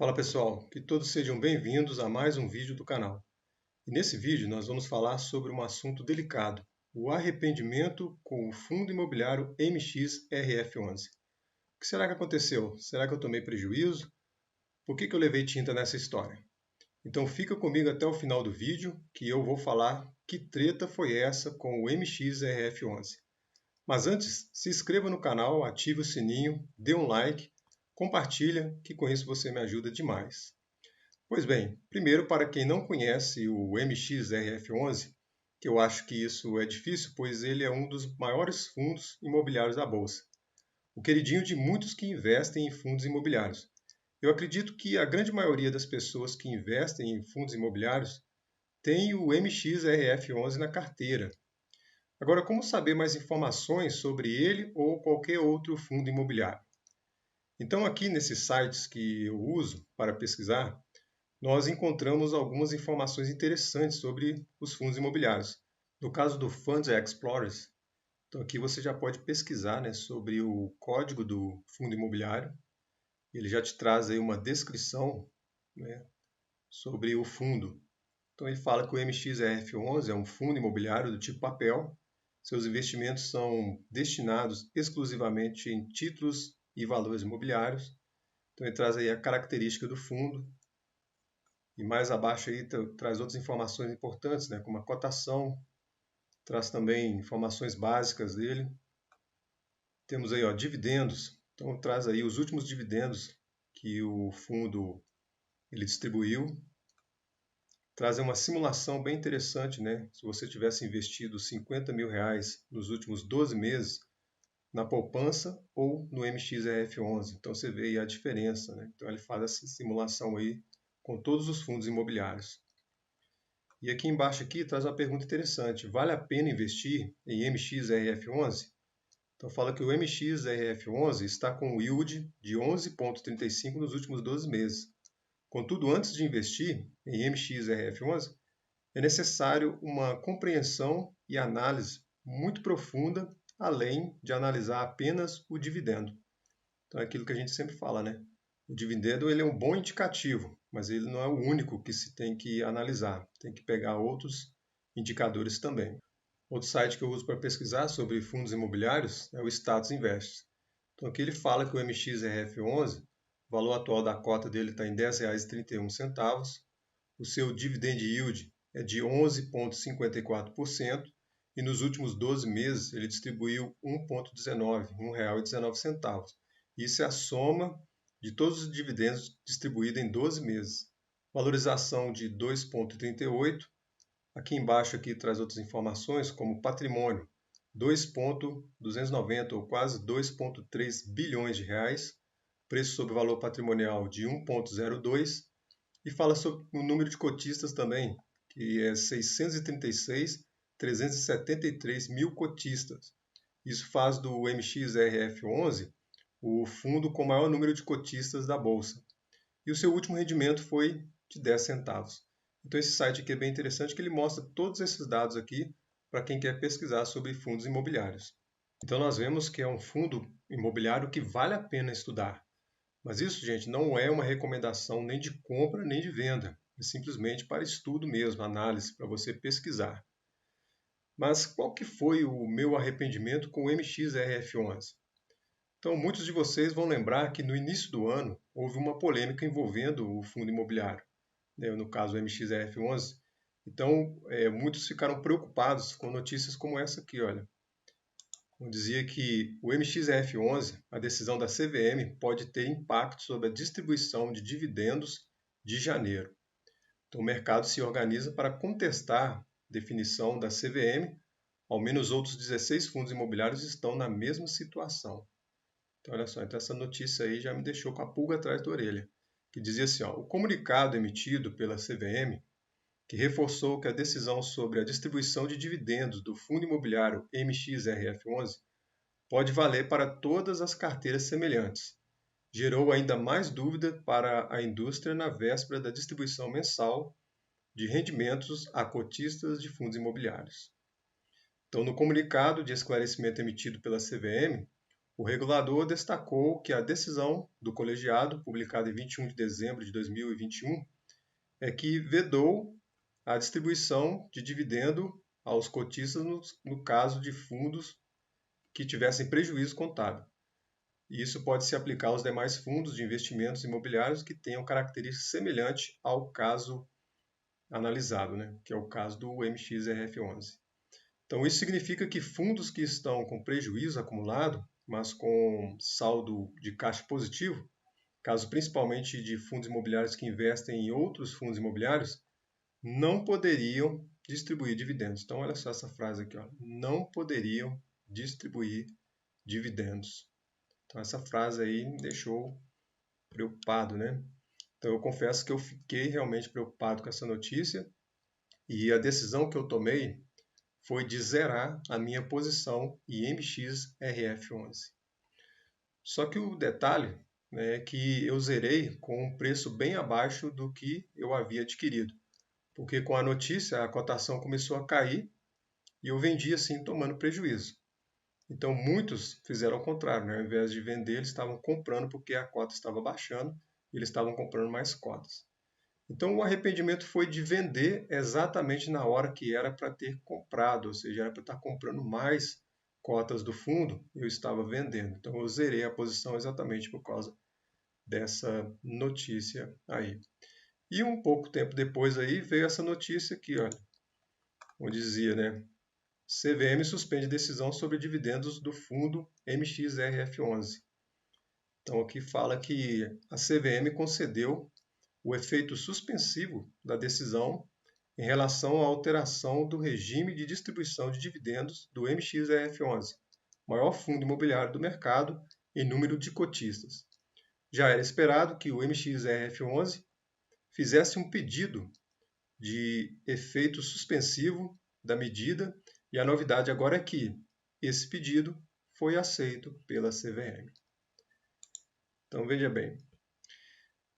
Fala pessoal, que todos sejam bem-vindos a mais um vídeo do canal. E nesse vídeo nós vamos falar sobre um assunto delicado, o arrependimento com o fundo imobiliário MXRF11. O que será que aconteceu? Será que eu tomei prejuízo? Por que eu levei tinta nessa história? Então fica comigo até o final do vídeo que eu vou falar que treta foi essa com o MXRF11. Mas antes, se inscreva no canal, ative o sininho, dê um like, compartilha, que com isso você me ajuda demais. Pois bem, primeiro, para quem não conhece o MXRF11, que eu acho que isso é difícil, pois ele é um dos maiores fundos imobiliários da Bolsa, o queridinho de muitos que investem em fundos imobiliários. Eu acredito que a grande maioria das pessoas que investem em fundos imobiliários tem o MXRF11 na carteira. Agora, como saber mais informações sobre ele ou qualquer outro fundo imobiliário? Então, aqui nesses sites que eu uso para pesquisar, nós encontramos algumas informações interessantes sobre os fundos imobiliários. No caso do Funds Explorers, então aqui você já pode pesquisar, né, sobre o código do fundo imobiliário. Ele já te traz aí uma descrição, né, sobre o fundo. Então ele fala que o MXRF11 é um fundo imobiliário do tipo papel. Seus investimentos são destinados exclusivamente em títulos e valores imobiliários. Então ele traz aí a característica do fundo. E mais abaixo aí traz outras informações importantes, né, como a cotação, traz também informações básicas dele. Temos aí, ó, dividendos. Então traz aí os últimos dividendos que o fundo ele distribuiu. Traz uma simulação bem interessante, né? Se você tivesse investido R$ 50.000 nos últimos 12 meses na poupança ou no MXRF11. Então você vê aí a diferença, né? Então ele faz essa simulação aí com todos os fundos imobiliários. E aqui embaixo aqui traz uma pergunta interessante. Vale a pena investir em MXRF11? Então fala que o MXRF11 está com um yield de 11,35 nos últimos 12 meses. Contudo, antes de investir em MXRF11, é necessário uma compreensão e análise muito profunda, além de analisar apenas o dividendo. Então é aquilo que a gente sempre fala, né? O dividendo ele é um bom indicativo, mas ele não é o único que se tem que analisar. Tem que pegar outros indicadores também. Outro site que eu uso para pesquisar sobre fundos imobiliários é o Status Invest. Então aqui ele fala que o MXRF11, o valor atual da cota dele está em R$ 10,31, o seu dividend yield é de 11,54% e nos últimos 12 meses ele distribuiu 1,19, R$ 1,19. Isso é a soma de todos os dividendos distribuídos em 12 meses. Valorização de 2,38. Aqui embaixo aqui traz outras informações, como patrimônio, 2,290 ou quase 2,3 bilhões de reais. Preço sobre valor patrimonial de 1,02. E fala sobre o número de cotistas também, que é 636.373 mil cotistas. Isso faz do MXRF11 o fundo com o maior número de cotistas da Bolsa. E o seu último rendimento foi de 10 centavos. Então esse site aqui é bem interessante, que ele mostra todos esses dados aqui para quem quer pesquisar sobre fundos imobiliários. Então nós vemos que é um fundo imobiliário que vale a pena estudar. Mas isso, gente, não é uma recomendação nem de compra nem de venda. É simplesmente para estudo mesmo, análise, para você pesquisar. Mas qual que foi o meu arrependimento com o MXRF11? Então, muitos de vocês vão lembrar que no início do ano houve uma polêmica envolvendo o fundo imobiliário, né, no caso o MXRF11. Então, muitos ficaram preocupados com notícias como essa aqui, olha. Eu dizia que o MXRF11, a decisão da CVM, pode ter impacto sobre a distribuição de dividendos de janeiro. Então, o mercado se organiza para contestar a definição da CVM. Ao menos outros 16 fundos imobiliários estão na mesma situação. Então, olha só, então essa notícia aí já me deixou com a pulga atrás da orelha, que dizia assim, ó, o comunicado emitido pela CVM, que reforçou que a decisão sobre a distribuição de dividendos do fundo imobiliário MXRF11 pode valer para todas as carteiras semelhantes, gerou ainda mais dúvida para a indústria na véspera da distribuição mensal de rendimentos a cotistas de fundos imobiliários. Então, no comunicado de esclarecimento emitido pela CVM, o regulador destacou que a decisão do colegiado, publicada em 21 de dezembro de 2021, é que vedou a distribuição de dividendo aos cotistas no caso de fundos que tivessem prejuízo contábil. E isso pode se aplicar aos demais fundos de investimentos imobiliários que tenham características semelhantes ao caso analisado, né? Que é o caso do MXRF11. Então, isso significa que fundos que estão com prejuízo acumulado, mas com saldo de caixa positivo, caso principalmente de fundos imobiliários que investem em outros fundos imobiliários, não poderiam distribuir dividendos. Então, olha só essa frase aqui, ó, não poderiam distribuir dividendos. Então, essa frase aí me deixou preocupado, né? Então, eu confesso que eu fiquei realmente preocupado com essa notícia e a decisão que eu tomei foi de zerar a minha posição em MXRF11. Só que o detalhe, né, é que eu zerei com um preço bem abaixo do que eu havia adquirido, porque com a notícia a cotação começou a cair e eu vendi assim tomando prejuízo. Então muitos fizeram o contrário, né? Ao invés de vender, eles estavam comprando porque a cota estava baixando e eles estavam comprando mais cotas. Então o arrependimento foi de vender exatamente na hora que era para ter comprado, ou seja, era para estar comprando mais cotas do fundo e eu estava vendendo. Então eu zerei a posição exatamente por causa dessa notícia aí. E um pouco tempo depois aí veio essa notícia aqui, olha, onde dizia, né? CVM suspende decisão sobre dividendos do fundo MXRF11. Então aqui fala que a CVM concedeu o efeito suspensivo da decisão em relação à alteração do regime de distribuição de dividendos do MXRF11, maior fundo imobiliário do mercado em número de cotistas. Já era esperado que o MXRF11 fizesse um pedido de efeito suspensivo da medida e a novidade agora é que esse pedido foi aceito pela CVM. Então veja bem,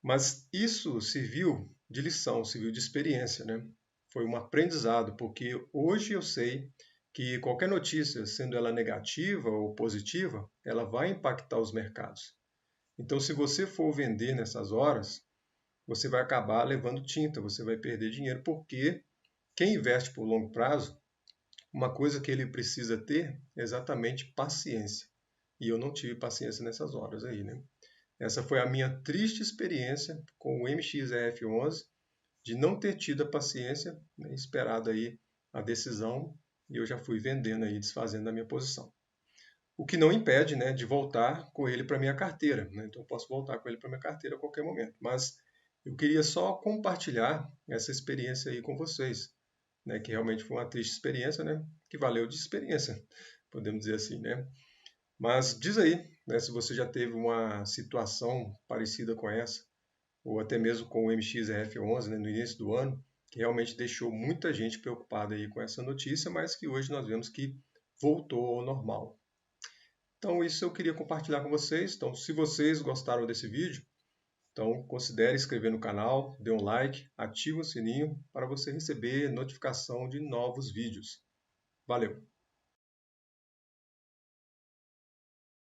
mas isso serviu de lição, serviu de experiência, né? Foi um aprendizado, porque hoje eu sei que qualquer notícia, sendo ela negativa ou positiva, ela vai impactar os mercados. Então, se você for vender nessas horas, você vai acabar levando tinta, você vai perder dinheiro, porque quem investe por longo prazo, uma coisa que ele precisa ter é exatamente paciência. E eu não tive paciência nessas horas aí, né? Essa foi a minha triste experiência com o MXRF11, de não ter tido a paciência, né, esperado aí a decisão, e eu já fui vendendo aí, desfazendo a minha posição. O que não impede, né, de voltar com ele para minha carteira, né? Então eu posso voltar com ele para minha carteira a qualquer momento. Mas eu queria só compartilhar essa experiência aí com vocês, né, que realmente foi uma triste experiência, né, que valeu de experiência, podemos dizer assim, né? Mas diz aí, né, se você já teve uma situação parecida com essa, ou até mesmo com o MXRF11, né, no início do ano, que realmente deixou muita gente preocupada aí com essa notícia, mas que hoje nós vemos que voltou ao normal. Então isso eu queria compartilhar com vocês. Então se vocês gostaram desse vídeo, então considere inscrever no canal, dê um like, ative o sininho para você receber notificação de novos vídeos. Valeu!